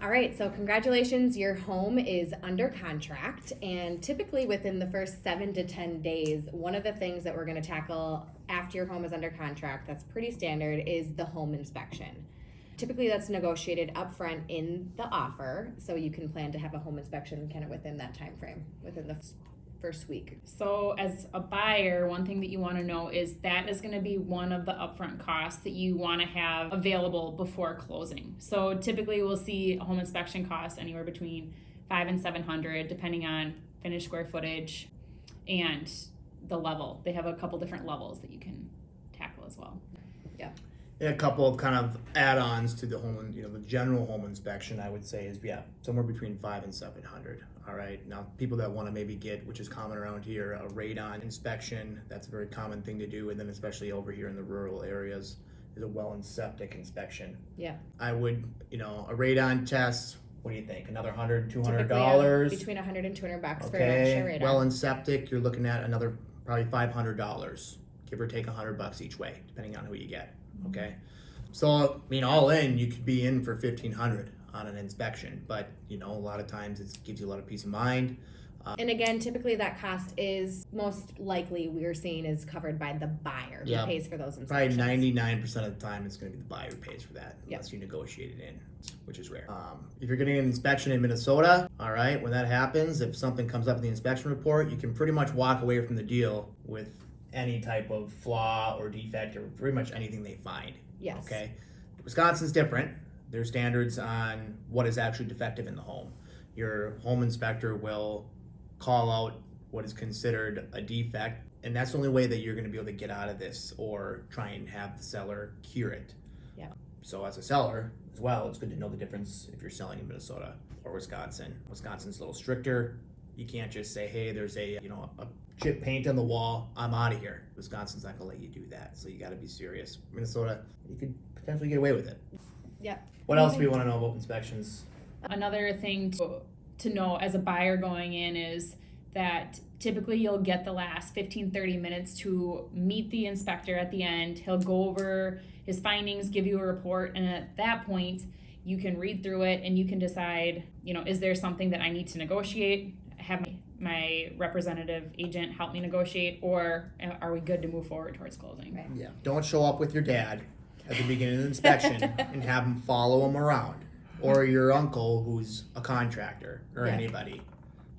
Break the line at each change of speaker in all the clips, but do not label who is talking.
All right, so congratulations, your home is under contract, and typically within the first 7 to 10 days, one of the things that we're going to tackle after your home is under contract, that's pretty standard, is the home inspection. Typically that's negotiated upfront in the offer, so you can plan to have a home inspection kind of within that time frame, within the first week.
So as a buyer, one thing that you want to know is that is going to be one of the upfront costs that you want to have available before closing. So typically we'll see a home inspection cost anywhere between $500 and $700 depending on finished square footage and the level. They have a couple different levels that you can tackle as well.
Yeah.
And a couple of kind of add-ons to the home, the general home inspection, I would say is, somewhere between $500 and $700. All right. Now, people that want to maybe get, which is common around here, a radon inspection. That's a very common thing to do. And then especially over here in the rural areas is a well and septic inspection.
Yeah.
I would, a radon test. What do you think? Another $100, $200?
Typically, between $100 and $200 for an extra radon.
Well and septic, you're looking at another probably $500, give or take $100 each way, depending on who you get. Okay, so all in, you could be in for $1,500 on an inspection, but a lot of times it gives you a lot of peace of mind.
And again, typically that cost is most likely we're seeing is covered by the buyer who pays for those inspections.
Probably 99% of the time it's going to be the buyer who pays for that, unless you negotiate it in, which is rare. If you're getting an inspection in Minnesota, all right, when that happens, if something comes up in the inspection report, you can pretty much walk away from the deal with any type of flaw or defect or pretty much anything they find.
Yes.
Okay. Wisconsin's different. There's standards on what is actually defective in the home. Your home inspector will call out what is considered a defect, and that's the only way that you're going to be able to get out of this or try and have the seller cure it.
Yeah.
So as a seller as well, it's good to know the difference if you're selling in Minnesota or Wisconsin. Wisconsin's a little stricter. You can't just say, hey, there's a chip paint on the wall, I'm out of here. Wisconsin's not gonna let you do that, so you gotta be serious. Minnesota, you could potentially get away with it.
Yeah.
What else do we want to know about inspections?
Another thing to know as a buyer going in is that typically you'll get the last 15-30 minutes to meet the inspector at the end. He'll go over his findings, give you a report, and at that point you can read through it and you can decide, is there something that I need to negotiate? Have my representative agent help me negotiate, or are we good to move forward towards closing?
Right.
Yeah, don't show up with your dad at the beginning of the inspection and have him follow him around, or your uncle who's a contractor or anybody.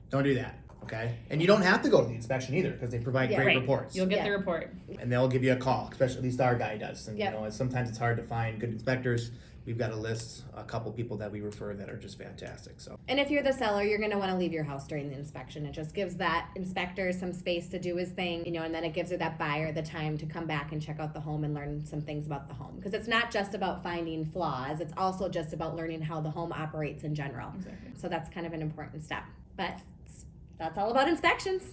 Don't do that, okay? And you don't have to go to the inspection either because they provide great reports.
You'll get the report.
And they'll give you a call, especially at least our guy does. And sometimes it's hard to find good inspectors. We've got a couple people that we refer that are just fantastic. So.
And if you're the seller, you're going to want to leave your house during the inspection. It just gives that inspector some space to do his thing, and then it gives that buyer the time to come back and check out the home and learn some things about the home. Because it's not just about finding flaws, it's also just about learning how the home operates in general.
Exactly.
So that's kind of an important step. But that's all about inspections.